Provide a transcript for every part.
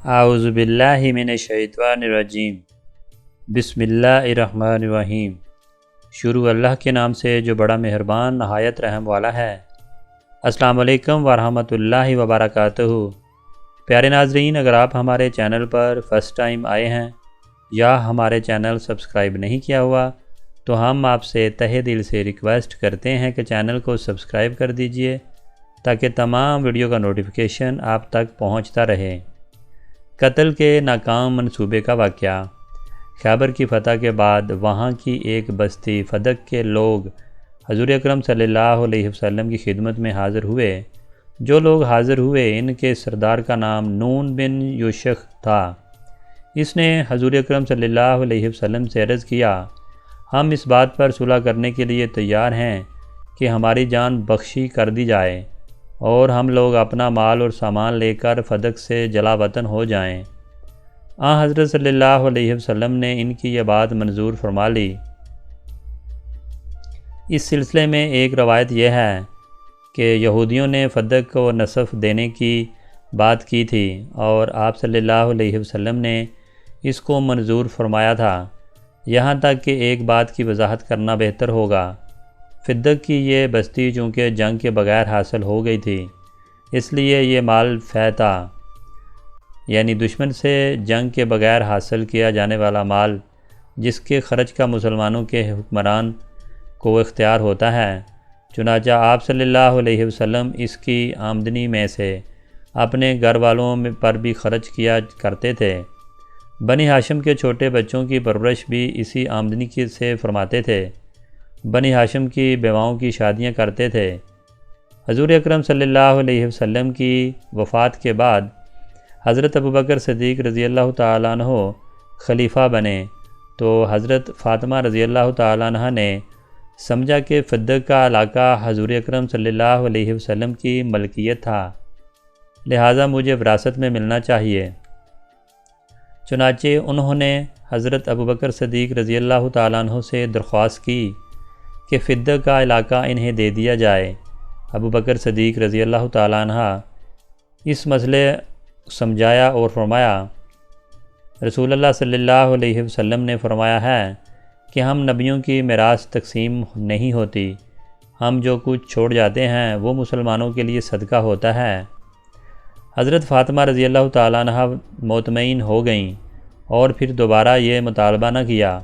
اعوذ باللہ من الشیطان الرجیم۔ بسم اللہ الرحمن الرحیم۔ شروع اللہ کے نام سے جو بڑا مہربان نہایت رحم والا ہے۔ السلام علیکم ورحمۃ اللہ وبرکاتہ۔ پیارے ناظرین، اگر آپ ہمارے چینل پر فرسٹ ٹائم آئے ہیں یا ہمارے چینل سبسکرائب نہیں کیا ہوا تو ہم آپ سے تہہ دل سے ریکویسٹ کرتے ہیں کہ چینل کو سبسکرائب کر دیجئے تاکہ تمام ویڈیو کا نوٹیفیکیشن آپ تک پہنچتا رہے۔ قتل کے ناکام منصوبے کا واقعہ۔ خیبر کی فتح کے بعد وہاں کی ایک بستی فدق کے لوگ حضور اکرم صلی اللہ علیہ وسلم کی خدمت میں حاضر ہوئے۔ جو لوگ حاضر ہوئے ان کے سردار کا نام نون بن یوشخ تھا۔ اس نے حضور اکرم صلی اللہ علیہ وسلم سے عرض کیا، ہم اس بات پر صلح کرنے کے لیے تیار ہیں کہ ہماری جان بخشی کر دی جائے اور ہم لوگ اپنا مال اور سامان لے کر فدق سے جلا وطن ہو جائیں۔ حضرت صلی اللہ علیہ وسلم نے ان کی یہ بات منظور فرما لی۔ اس سلسلے میں ایک روایت یہ ہے کہ یہودیوں نے فدق کو نصف دینے کی بات کی تھی اور آپ صلی اللہ علیہ وسلم نے اس کو منظور فرمایا تھا۔ یہاں تک کہ ایک بات کی وضاحت کرنا بہتر ہوگا۔ فدق کی یہ بستی چونکہ جنگ کے بغیر حاصل ہو گئی تھی، اس لیے یہ مال فے تھا، یعنی دشمن سے جنگ کے بغیر حاصل کیا جانے والا مال جس کے خرچ کا مسلمانوں کے حکمران کو اختیار ہوتا ہے۔ چنانچہ آپ صلی اللہ علیہ وسلم اس کی آمدنی میں سے اپنے گھر والوں پر بھی خرچ کیا کرتے تھے۔ بنی ہاشم کے چھوٹے بچوں کی پرورش بھی اسی آمدنی سے فرماتے تھے۔ بنی ہاشم کی بیواؤں کی شادیاں کرتے تھے۔ حضور اکرم صلی اللہ علیہ وسلم کی وفات کے بعد حضرت ابوبکر صدیق رضی اللہ تعالیٰ عنہ خلیفہ بنے تو حضرت فاطمہ رضی اللہ تعالیٰ عنہ نے سمجھا کہ فدق کا علاقہ حضور اکرم صلی اللہ علیہ وسلم کی ملکیت تھا، لہٰذا مجھے وراثت میں ملنا چاہیے۔ چنانچہ انہوں نے حضرت ابوبکر صدیق رضی اللہ تعالیٰ عنہ سے درخواست کی کہ فدق کا علاقہ انہیں دے دیا جائے۔ ابوبکر صدیق رضی اللہ تعالیٰ عنہ اس مسئلے سمجھایا اور فرمایا، رسول اللہ صلی اللہ علیہ وسلم نے فرمایا ہے کہ ہم نبیوں کی میراث تقسیم نہیں ہوتی، ہم جو کچھ چھوڑ جاتے ہیں وہ مسلمانوں کے لیے صدقہ ہوتا ہے۔ حضرت فاطمہ رضی اللہ تعالیٰ عنہ مطمئن ہو گئیں اور پھر دوبارہ یہ مطالبہ نہ کیا۔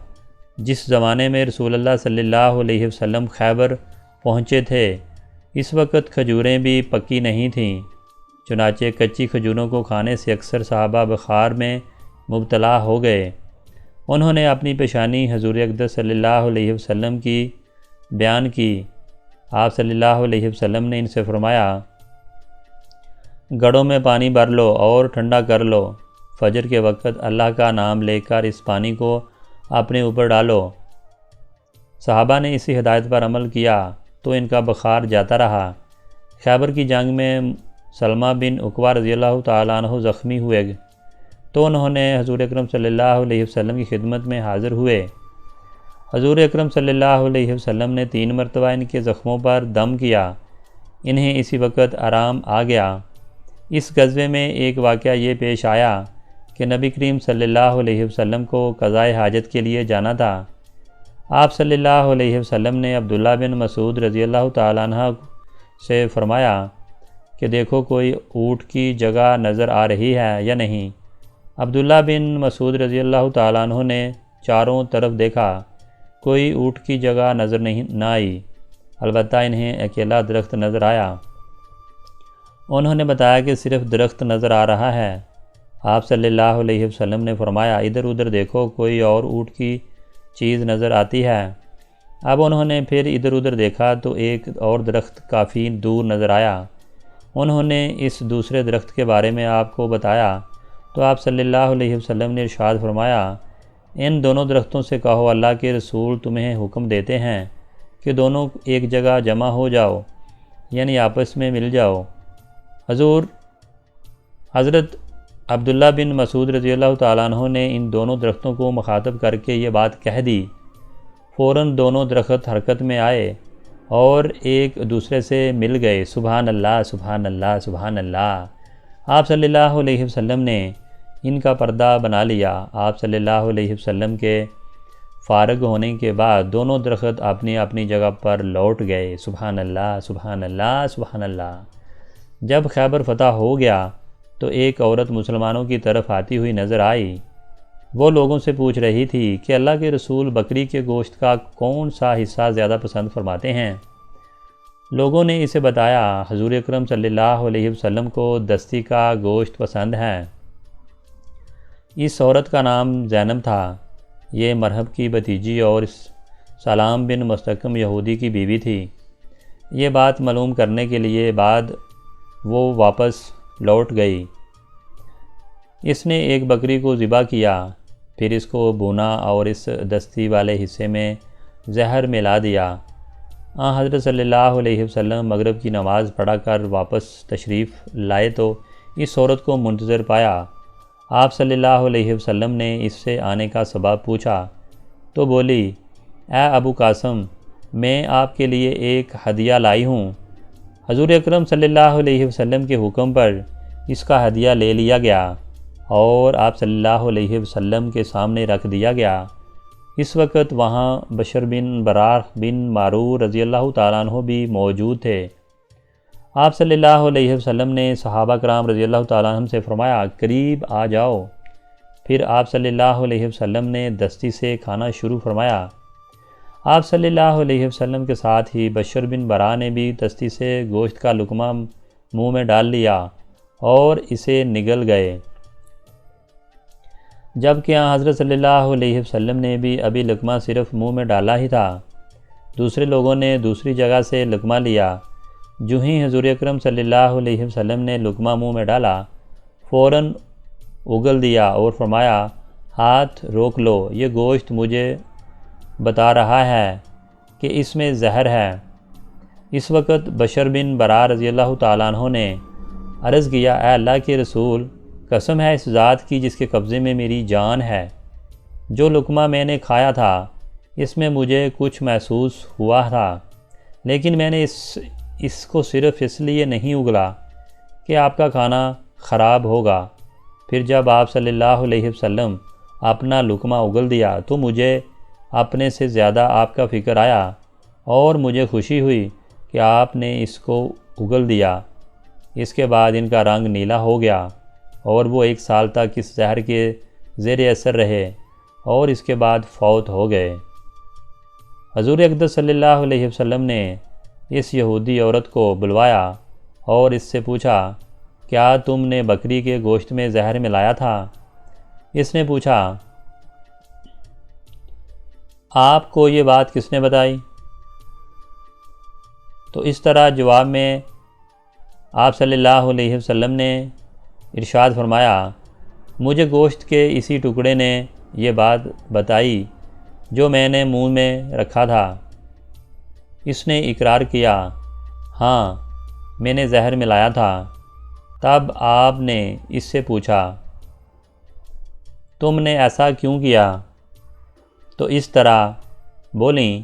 جس زمانے میں رسول اللہ صلی اللہ علیہ وسلم خیبر پہنچے تھے اس وقت کھجوریں بھی پکی نہیں تھیں، چنانچہ کچی کھجوروں کو کھانے سے اکثر صحابہ بخار میں مبتلا ہو گئے۔ انہوں نے اپنی پیشانی حضور اقدس صلی اللہ علیہ وسلم کی بیان کی۔ آپ صلی اللہ علیہ وسلم نے ان سے فرمایا، گڑوں میں پانی بھر لو اور ٹھنڈا کر لو، فجر کے وقت اللہ کا نام لے کر اس پانی کو اپنے اوپر ڈالو۔ صحابہ نے اسی ہدایت پر عمل کیا تو ان کا بخار جاتا رہا۔ خیبر کی جنگ میں سلمہ بن عقبہ رضی اللہ تعالیٰ عنہ زخمی ہوئے تو انہوں نے حضور اکرم صلی اللہ علیہ وسلم کی خدمت میں حاضر ہوئے۔ حضور اکرم صلی اللہ علیہ وسلم نے 3 مرتبہ ان کے زخموں پر دم کیا، انہیں اسی وقت آرام آ گیا۔ اس غزوے میں ایک واقعہ یہ پیش آیا کہ نبی کریم صلی اللہ علیہ وسلم کو قضائے حاجت کے لیے جانا تھا۔ آپ صلی اللہ علیہ وسلم نے عبداللہ بن مسعود رضی اللہ تعالیٰ عنہ سے فرمایا کہ دیکھو کوئی اونٹ کی جگہ نظر آ رہی ہے یا نہیں۔ عبداللہ بن مسعود رضی اللہ تعالیٰ عنہ نے چاروں طرف دیکھا، کوئی اونٹ کی جگہ نظر نہ آئی، البتہ انہیں اکیلا درخت نظر آیا۔ انہوں نے بتایا کہ صرف درخت نظر آ رہا ہے۔ آپ صلی اللہ علیہ وسلم نے فرمایا، ادھر ادھر دیکھو کوئی اور اونٹ کی چیز نظر آتی ہے۔ اب انہوں نے پھر ادھر ادھر دیکھا تو ایک اور درخت کافی دور نظر آیا۔ انہوں نے اس دوسرے درخت کے بارے میں آپ کو بتایا تو آپ صلی اللہ علیہ وسلم نے ارشاد فرمایا، ان دونوں درختوں سے کہو اللہ کے رسول تمہیں حکم دیتے ہیں کہ دونوں ایک جگہ جمع ہو جاؤ، یعنی آپس میں مل جاؤ۔ حضرت عبداللہ بن مسعود رضی اللہ تعالیٰ عنہ نے ان دونوں درختوں کو مخاطب کر کے یہ بات کہہ دی۔ فوراً دونوں درخت حرکت میں آئے اور ایک دوسرے سے مل گئے۔ سبحان اللہ سبحان اللہ سبحان اللہ۔ آپ صلی اللہ علیہ وسلم نے ان کا پردہ بنا لیا۔ آپ صلی اللہ علیہ وسلم کے فارغ ہونے کے بعد دونوں درخت اپنی اپنی جگہ پر لوٹ گئے۔ سبحان اللہ، سبحان اللہ، سبحان اللہ۔ جب خیبر فتح ہو گیا تو ایک عورت مسلمانوں کی طرف آتی ہوئی نظر آئی۔ وہ لوگوں سے پوچھ رہی تھی کہ اللہ کے رسول بکری کے گوشت کا کون سا حصہ زیادہ پسند فرماتے ہیں؟ لوگوں نے اسے بتایا، حضور اکرم صلی اللہ علیہ وسلم کو دستی کا گوشت پسند ہے۔ اس عورت کا نام زینب تھا۔ یہ مرحب کی بھتیجی اور سلام بن مستقم یہودی کی بیوی تھی۔ یہ بات معلوم کرنے کے لیے بعد وہ واپس لوٹ گئی۔ اس نے ایک بکری کو ذبح کیا، پھر اس کو بھونا اور اس دستی والے حصے میں زہر ملا دیا۔ حضرت صلی اللہ علیہ وسلم مغرب کی نماز پڑھا کر واپس تشریف لائے تو اس عورت کو منتظر پایا۔ آپ صلی اللہ علیہ وسلم نے اس سے آنے کا سبب پوچھا تو بولی، اے ابو قاسم، میں آپ کے لیے ایک ہدیہ لائی ہوں۔ حضور اکرم صلی اللہ علیہ وسلم کے حکم پر اس کا ہدیہ لے لیا گیا اور آپ صلی اللہ علیہ وسلم کے سامنے رکھ دیا گیا۔ اس وقت وہاں بشر بن برار بن معرور رضی اللہ تعالیٰ عنہ بھی موجود تھے۔ آپ صلی اللہ علیہ وسلم نے صحابہ کرام رضی اللہ تعالیٰ عنہ سے فرمایا، قریب آ جاؤ۔ پھر آپ صلی اللہ علیہ وسلم نے دستی سے کھانا شروع فرمایا۔ آپ صلی اللہ علیہ وسلم کے ساتھ ہی بشر بن برا نے بھی دستی سے گوشت کا لقمہ منہ میں ڈال لیا اور اسے نگل گئے، جبکہ حضرت صلی اللہ علیہ وسلم نے بھی ابھی لقمہ صرف منہ میں ڈالا ہی تھا۔ دوسرے لوگوں نے دوسری جگہ سے لقمہ لیا۔ جو ہی حضور اکرم صلی اللہ علیہ وسلم نے لقمہ منہ میں ڈالا، فوراً اگل دیا اور فرمایا، ہاتھ روک لو، یہ گوشت مجھے بتا رہا ہے کہ اس میں زہر ہے۔ اس وقت بشر بن برا رضی اللہ تعالیٰ عنہ نے عرض کیا، اے اللہ کے رسول، قسم ہے اس ذات کی جس کے قبضے میں میری جان ہے، جو لقمہ میں نے کھایا تھا اس میں مجھے کچھ محسوس ہوا تھا، لیکن میں نے اس کو صرف اس لیے نہیں اگلا کہ آپ کا کھانا خراب ہوگا۔ پھر جب آپ صلی اللہ علیہ وسلم اپنا لقمہ اگل دیا تو مجھے اپنے سے زیادہ آپ کا فکر آیا اور مجھے خوشی ہوئی کہ آپ نے اس کو اگل دیا۔ اس کے بعد ان کا رنگ نیلا ہو گیا اور وہ 1 سال تک اس زہر کے زیر اثر رہے اور اس کے بعد فوت ہو گئے۔ حضور اقدس صلی اللہ علیہ وسلم نے اس یہودی عورت کو بلوایا اور اس سے پوچھا، کیا تم نے بکری کے گوشت میں زہر ملایا تھا؟ اس نے پوچھا، آپ کو یہ بات کس نے بتائی؟ تو اس طرح جواب میں آپ صلی اللہ علیہ وسلم نے ارشاد فرمایا، مجھے گوشت کے اسی ٹکڑے نے یہ بات بتائی جو میں نے منہ میں رکھا تھا۔ اس نے اقرار کیا، ہاں میں نے زہر ملایا تھا۔ تب آپ نے اس سے پوچھا، تم نے ایسا کیوں کیا؟ تو اس طرح بولیں۔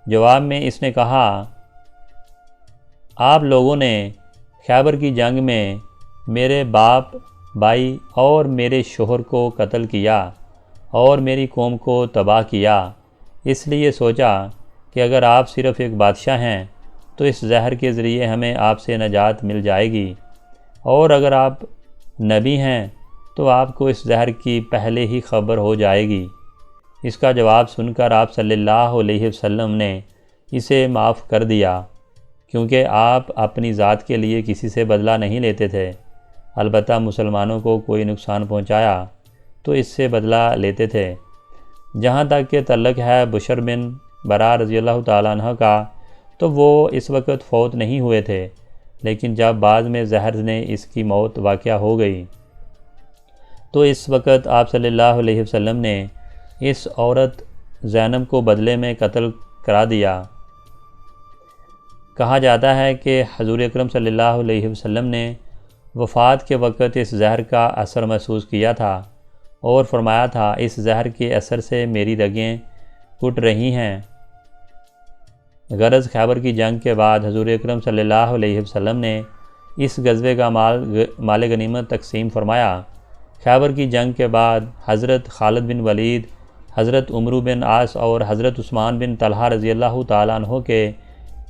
جواب میں اس نے کہا، آپ لوگوں نے خیبر کی جنگ میں میرے باپ، بھائی اور میرے شوہر کو قتل کیا اور میری قوم کو تباہ کیا، اس لیے سوچا کہ اگر آپ صرف ایک بادشاہ ہیں تو اس زہر کے ذریعے ہمیں آپ سے نجات مل جائے گی، اور اگر آپ نبی ہیں تو آپ کو اس زہر کی پہلے ہی خبر ہو جائے گی۔ اس کا جواب سن کر آپ صلی اللہ علیہ وسلم نے اسے معاف کر دیا، کیونکہ آپ اپنی ذات کے لیے کسی سے بدلہ نہیں لیتے تھے، البتہ مسلمانوں کو کوئی نقصان پہنچایا تو اس سے بدلہ لیتے تھے۔ جہاں تک کہ تعلق ہے بشر بن برا رضی اللہ تعالیٰ عنہ کا، تو وہ اس وقت فوت نہیں ہوئے تھے، لیکن جب بعد میں زہر نے اس کی موت واقع ہو گئی تو اس وقت آپ صلی اللہ علیہ وسلم نے اس عورت زینب کو بدلے میں قتل کرا دیا۔ کہا جاتا ہے کہ حضور اکرم صلی اللہ علیہ وسلم نے وفات کے وقت اس زہر کا اثر محسوس کیا تھا اور فرمایا تھا، اس زہر کے اثر سے میری رگیں کٹ رہی ہیں۔ غرض خیبر کی جنگ کے بعد حضور اکرم صلی اللہ علیہ وسلم نے اس غزوے کا مال غنیمت تقسیم فرمایا خیبر کی جنگ کے بعد حضرت خالد بن ولید، حضرت عمرو بن عاص اور حضرت عثمان بن طلحہ رضی اللہ تعالیٰ عنہ کے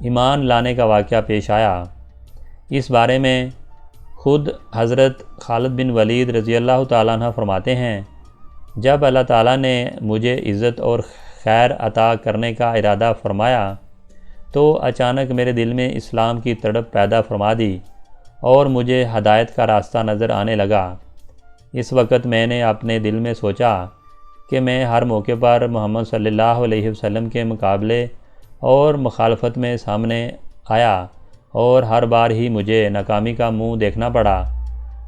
ایمان لانے کا واقعہ پیش آیا۔ اس بارے میں خود حضرت خالد بن ولید رضی اللہ تعالیٰ عنہ فرماتے ہیں، جب اللہ تعالیٰ نے مجھے عزت اور خیر عطا کرنے کا ارادہ فرمایا تو اچانک میرے دل میں اسلام کی تڑپ پیدا فرما دی اور مجھے ہدایت کا راستہ نظر آنے لگا۔ اس وقت میں نے اپنے دل میں سوچا کہ میں ہر موقع پر محمد صلی اللہ علیہ وسلم کے مقابلے اور مخالفت میں سامنے آیا اور ہر بار ہی مجھے ناکامی کا منہ دیکھنا پڑا۔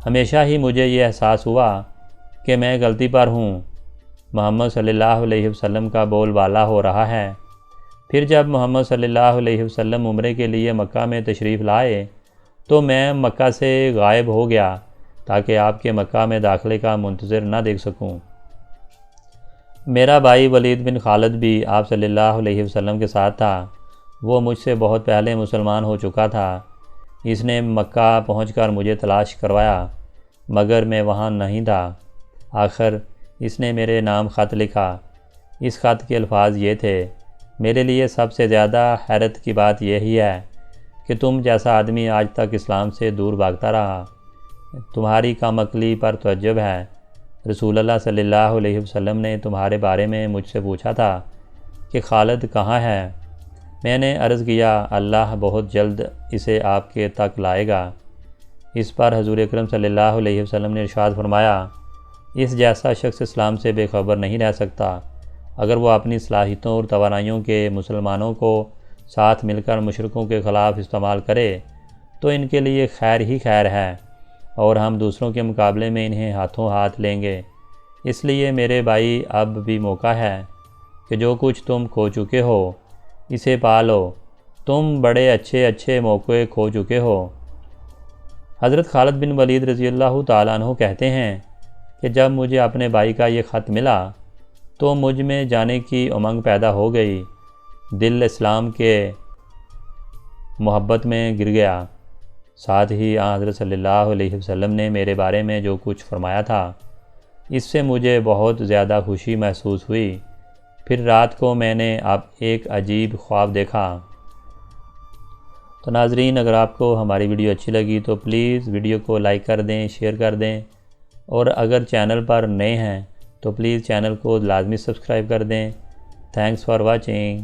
ہمیشہ ہی مجھے یہ احساس ہوا کہ میں غلطی پر ہوں، محمد صلی اللہ علیہ وسلم کا بول بالا ہو رہا ہے۔ پھر جب محمد صلی اللہ علیہ وسلم عمرے کے لیے مکہ میں تشریف لائے تو میں مکہ سے غائب ہو گیا تاکہ آپ کے مکہ میں داخلے کا منتظر نہ دیکھ سکوں۔ میرا بھائی ولید بن خالد بھی آپ صلی اللہ علیہ وسلم کے ساتھ تھا۔ وہ مجھ سے بہت پہلے مسلمان ہو چکا تھا۔ اس نے مکہ پہنچ کر مجھے تلاش کروایا مگر میں وہاں نہیں تھا۔ آخر اس نے میرے نام خط لکھا۔ اس خط کے الفاظ یہ تھے، میرے لیے سب سے زیادہ حیرت کی بات یہی ہے کہ تم جیسا آدمی آج تک اسلام سے دور بھاگتا رہا، تمہاری کم عقلی پر تعجب ہے۔ رسول اللہ صلی اللہ علیہ وسلم نے تمہارے بارے میں مجھ سے پوچھا تھا کہ خالد کہاں ہے؟ میں نے عرض کیا اللہ بہت جلد اسے آپ کے تک لائے گا۔ اس پر حضور اکرم صلی اللہ علیہ وسلم نے ارشاد فرمایا، اس جیسا شخص اسلام سے بے خبر نہیں رہ سکتا۔ اگر وہ اپنی صلاحیتوں اور توانائیوں کے مسلمانوں کو ساتھ مل کر مشرکوں کے خلاف استعمال کرے تو ان کے لیے خیر ہی خیر ہے، اور ہم دوسروں کے مقابلے میں انہیں ہاتھوں ہاتھ لیں گے۔ اس لیے میرے بھائی اب بھی موقع ہے کہ جو کچھ تم کھو چکے ہو اسے پا لو، تم بڑے اچھے موقع کھو چکے ہو۔ حضرت خالد بن ولید رضی اللہ تعالیٰ عنہ کہتے ہیں کہ جب مجھے اپنے بھائی کا یہ خط ملا تو مجھ میں جانے کی امنگ پیدا ہو گئی، دل اسلام کے محبت میں گر گیا۔ ساتھ ہی حضرت صلی اللہ علیہ وسلم نے میرے بارے میں جو کچھ فرمایا تھا اس سے مجھے بہت زیادہ خوشی محسوس ہوئی۔ پھر رات کو میں نے اب ایک عجیب خواب دیکھا۔ تو ناظرین، اگر آپ کو ہماری ویڈیو اچھی لگی تو پلیز ویڈیو کو لائک کر دیں، شیئر کر دیں، اور اگر چینل پر نئے ہیں تو پلیز چینل کو لازمی سبسکرائب کر دیں۔ Thanks for watching.